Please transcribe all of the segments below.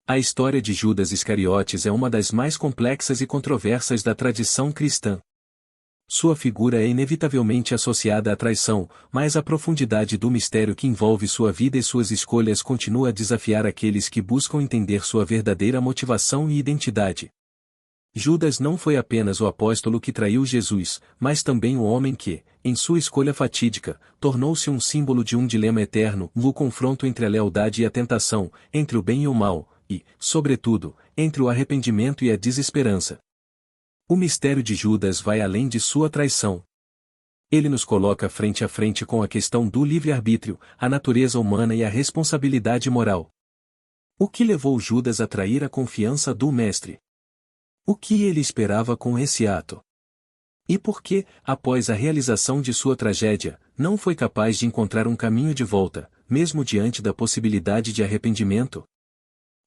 A história de Judas Iscariotes é uma das mais complexas e controversas da tradição cristã. Sua figura é inevitavelmente associada à traição, mas a profundidade do mistério que envolve sua vida e suas escolhas continua a desafiar aqueles que buscam entender sua verdadeira motivação e identidade. Judas não foi apenas o apóstolo que traiu Jesus, mas também o homem que, em sua escolha fatídica, tornou-se um símbolo de um dilema eterno, no confronto entre a lealdade e a tentação, entre o bem e o mal, e, sobretudo, entre o arrependimento e a desesperança. O mistério de Judas vai além de sua traição. Ele nos coloca frente a frente com a questão do livre-arbítrio, a natureza humana e a responsabilidade moral. O que levou Judas a trair a confiança do Mestre? O que ele esperava com esse ato? E por que, após a realização de sua tragédia, não foi capaz de encontrar um caminho de volta, mesmo diante da possibilidade de arrependimento?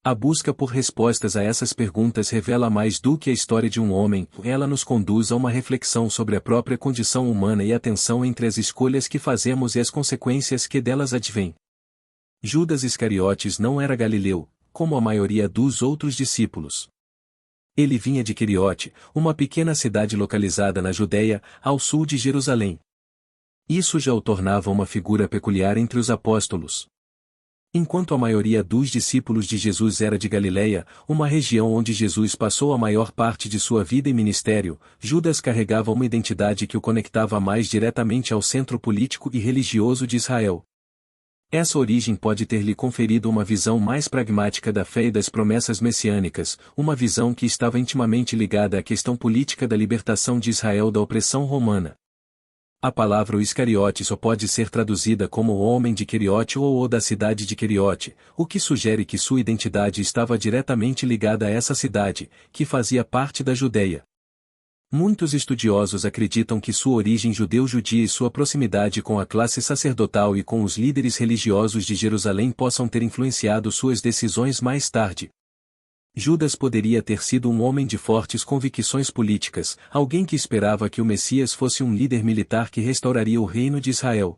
A busca por respostas a essas perguntas revela mais do que a história de um homem, ela nos conduz a uma reflexão sobre a própria condição humana e a tensão entre as escolhas que fazemos e as consequências que delas advêm. Judas Iscariotes não era galileu, como a maioria dos outros discípulos. Ele vinha de Queriote, uma pequena cidade localizada na Judéia, ao sul de Jerusalém. Isso já o tornava uma figura peculiar entre os apóstolos. Enquanto a maioria dos discípulos de Jesus era de Galiléia, uma região onde Jesus passou a maior parte de sua vida e ministério, Judas carregava uma identidade que o conectava mais diretamente ao centro político e religioso de Israel. Essa origem pode ter lhe conferido uma visão mais pragmática da fé e das promessas messiânicas, uma visão que estava intimamente ligada à questão política da libertação de Israel da opressão romana. A palavra o Iscariote só pode ser traduzida como o homem de Queriote ou o da cidade de Queriote, o que sugere que sua identidade estava diretamente ligada a essa cidade, que fazia parte da Judéia. Muitos estudiosos acreditam que sua origem judeu-judia e sua proximidade com a classe sacerdotal e com os líderes religiosos de Jerusalém possam ter influenciado suas decisões mais tarde. Judas poderia ter sido um homem de fortes convicções políticas, alguém que esperava que o Messias fosse um líder militar que restauraria o reino de Israel.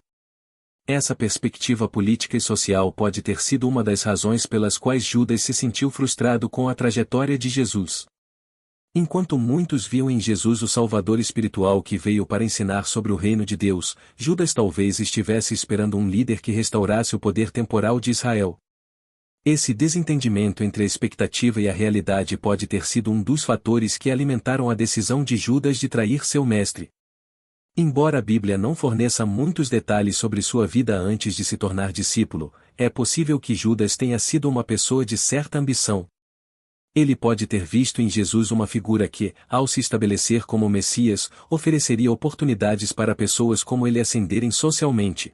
Essa perspectiva política e social pode ter sido uma das razões pelas quais Judas se sentiu frustrado com a trajetória de Jesus. Enquanto muitos viam em Jesus o Salvador espiritual que veio para ensinar sobre o reino de Deus, Judas talvez estivesse esperando um líder que restaurasse o poder temporal de Israel. Esse desentendimento entre a expectativa e a realidade pode ter sido um dos fatores que alimentaram a decisão de Judas de trair seu mestre. Embora a Bíblia não forneça muitos detalhes sobre sua vida antes de se tornar discípulo, é possível que Judas tenha sido uma pessoa de certa ambição. Ele pode ter visto em Jesus uma figura que, ao se estabelecer como Messias, ofereceria oportunidades para pessoas como ele ascenderem socialmente.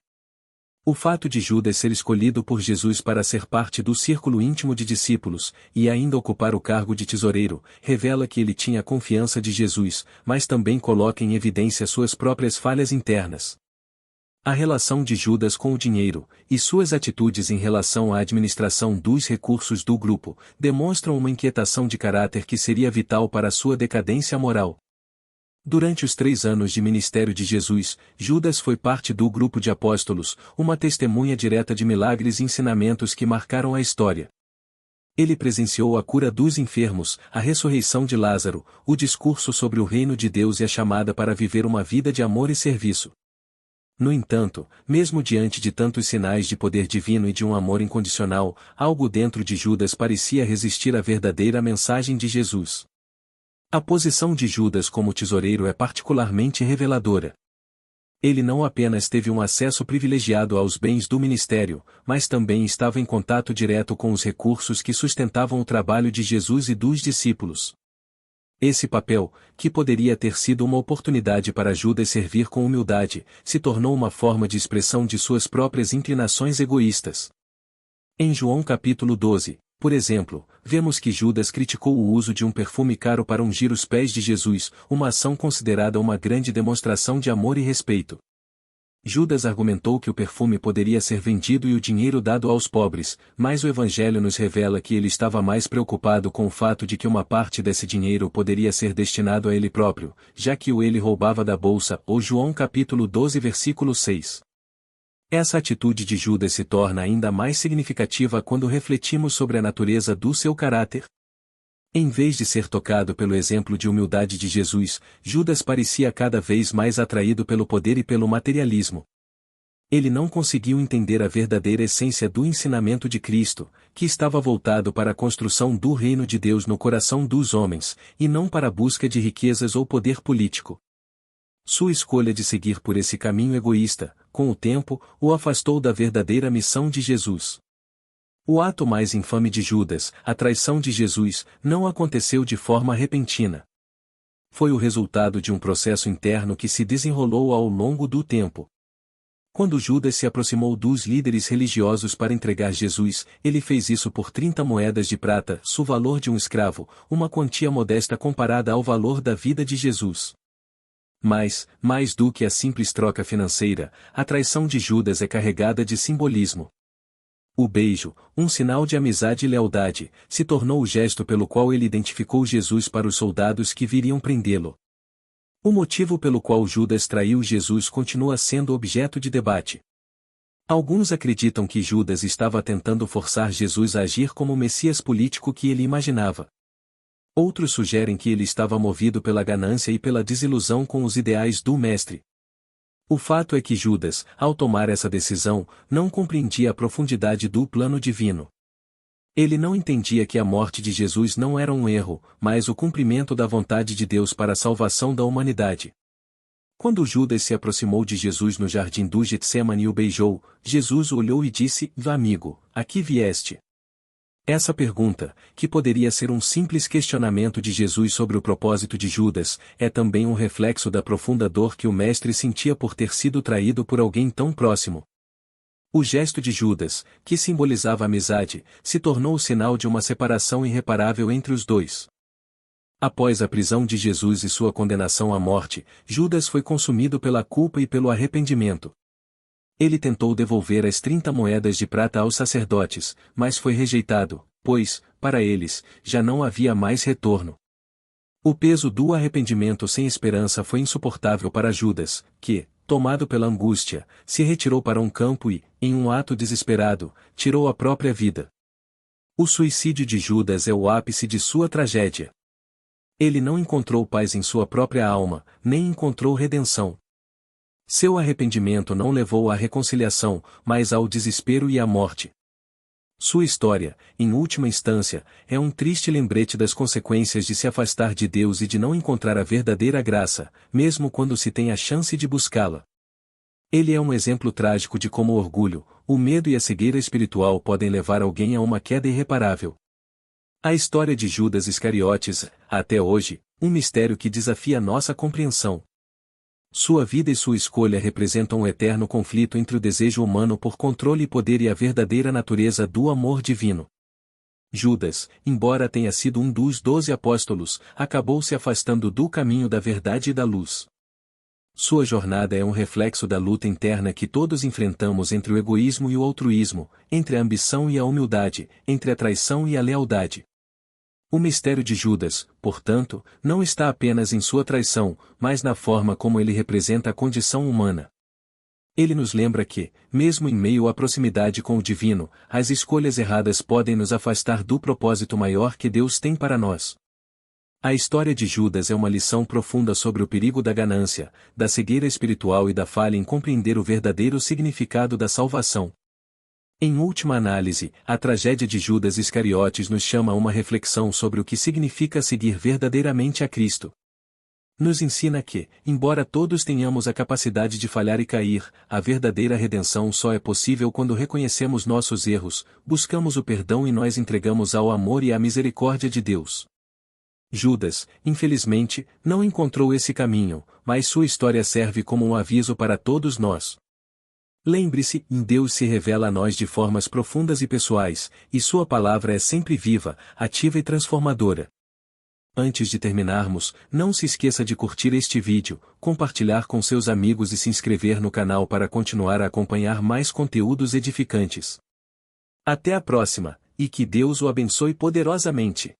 O fato de Judas ser escolhido por Jesus para ser parte do círculo íntimo de discípulos, e ainda ocupar o cargo de tesoureiro, revela que ele tinha a confiança de Jesus, mas também coloca em evidência suas próprias falhas internas. A relação de Judas com o dinheiro, e suas atitudes em relação à administração dos recursos do grupo, demonstram uma inquietação de caráter que seria vital para sua decadência moral. Durante os 3 anos de ministério de Jesus, Judas foi parte do grupo de apóstolos, uma testemunha direta de milagres e ensinamentos que marcaram a história. Ele presenciou a cura dos enfermos, a ressurreição de Lázaro, o discurso sobre o reino de Deus e a chamada para viver uma vida de amor e serviço. No entanto, mesmo diante de tantos sinais de poder divino e de um amor incondicional, algo dentro de Judas parecia resistir à verdadeira mensagem de Jesus. A posição de Judas como tesoureiro é particularmente reveladora. Ele não apenas teve um acesso privilegiado aos bens do ministério, mas também estava em contato direto com os recursos que sustentavam o trabalho de Jesus e dos discípulos. Esse papel, que poderia ter sido uma oportunidade para Judas servir com humildade, se tornou uma forma de expressão de suas próprias inclinações egoístas. Em João capítulo 12, por exemplo, vemos que Judas criticou o uso de um perfume caro para ungir os pés de Jesus, uma ação considerada uma grande demonstração de amor e respeito. Judas argumentou que o perfume poderia ser vendido e o dinheiro dado aos pobres, mas o Evangelho nos revela que ele estava mais preocupado com o fato de que uma parte desse dinheiro poderia ser destinado a ele próprio, já que ele roubava da bolsa, ou João capítulo 12 versículo 6. Essa atitude de Judas se torna ainda mais significativa quando refletimos sobre a natureza do seu caráter. Em vez de ser tocado pelo exemplo de humildade de Jesus, Judas parecia cada vez mais atraído pelo poder e pelo materialismo. Ele não conseguiu entender a verdadeira essência do ensinamento de Cristo, que estava voltado para a construção do reino de Deus no coração dos homens, e não para a busca de riquezas ou poder político. Sua escolha de seguir por esse caminho egoísta, com o tempo, o afastou da verdadeira missão de Jesus. O ato mais infame de Judas, a traição de Jesus, não aconteceu de forma repentina. Foi o resultado de um processo interno que se desenrolou ao longo do tempo. Quando Judas se aproximou dos líderes religiosos para entregar Jesus, ele fez isso por 30 moedas de prata, o valor de um escravo, uma quantia modesta comparada ao valor da vida de Jesus. Mas, mais do que a simples troca financeira, a traição de Judas é carregada de simbolismo. O beijo, um sinal de amizade e lealdade, se tornou o gesto pelo qual ele identificou Jesus para os soldados que viriam prendê-lo. O motivo pelo qual Judas traiu Jesus continua sendo objeto de debate. Alguns acreditam que Judas estava tentando forçar Jesus a agir como o Messias político que ele imaginava. Outros sugerem que ele estava movido pela ganância e pela desilusão com os ideais do Mestre. O fato é que Judas, ao tomar essa decisão, não compreendia a profundidade do plano divino. Ele não entendia que a morte de Jesus não era um erro, mas o cumprimento da vontade de Deus para a salvação da humanidade. Quando Judas se aproximou de Jesus no jardim do Getsemane e o beijou, Jesus o olhou e disse: "Amigo, a que vieste?" Essa pergunta, que poderia ser um simples questionamento de Jesus sobre o propósito de Judas, é também um reflexo da profunda dor que o Mestre sentia por ter sido traído por alguém tão próximo. O gesto de Judas, que simbolizava amizade, se tornou o sinal de uma separação irreparável entre os dois. Após a prisão de Jesus e sua condenação à morte, Judas foi consumido pela culpa e pelo arrependimento. Ele tentou devolver as 30 moedas de prata aos sacerdotes, mas foi rejeitado, pois, para eles, já não havia mais retorno. O peso do arrependimento sem esperança foi insuportável para Judas, que, tomado pela angústia, se retirou para um campo e, em um ato desesperado, tirou a própria vida. O suicídio de Judas é o ápice de sua tragédia. Ele não encontrou paz em sua própria alma, nem encontrou redenção. Seu arrependimento não levou à reconciliação, mas ao desespero e à morte. Sua história, em última instância, é um triste lembrete das consequências de se afastar de Deus e de não encontrar a verdadeira graça, mesmo quando se tem a chance de buscá-la. Ele é um exemplo trágico de como o orgulho, o medo e a cegueira espiritual podem levar alguém a uma queda irreparável. A história de Judas Iscariotes, até hoje, um mistério que desafia nossa compreensão. Sua vida e sua escolha representam um eterno conflito entre o desejo humano por controle e poder e a verdadeira natureza do amor divino. Judas, embora tenha sido um dos 12 apóstolos, acabou se afastando do caminho da verdade e da luz. Sua jornada é um reflexo da luta interna que todos enfrentamos entre o egoísmo e o altruísmo, entre a ambição e a humildade, entre a traição e a lealdade. O mistério de Judas, portanto, não está apenas em sua traição, mas na forma como ele representa a condição humana. Ele nos lembra que, mesmo em meio à proximidade com o divino, as escolhas erradas podem nos afastar do propósito maior que Deus tem para nós. A história de Judas é uma lição profunda sobre o perigo da ganância, da cegueira espiritual e da falha em compreender o verdadeiro significado da salvação. Em última análise, a tragédia de Judas Iscariotes nos chama a uma reflexão sobre o que significa seguir verdadeiramente a Cristo. Nos ensina que, embora todos tenhamos a capacidade de falhar e cair, a verdadeira redenção só é possível quando reconhecemos nossos erros, buscamos o perdão e nós entregamos ao amor e à misericórdia de Deus. Judas, infelizmente, não encontrou esse caminho, mas sua história serve como um aviso para todos nós. Lembre-se, Deus se revela a nós de formas profundas e pessoais, e sua palavra é sempre viva, ativa e transformadora. Antes de terminarmos, não se esqueça de curtir este vídeo, compartilhar com seus amigos e se inscrever no canal para continuar a acompanhar mais conteúdos edificantes. Até a próxima, e que Deus o abençoe poderosamente.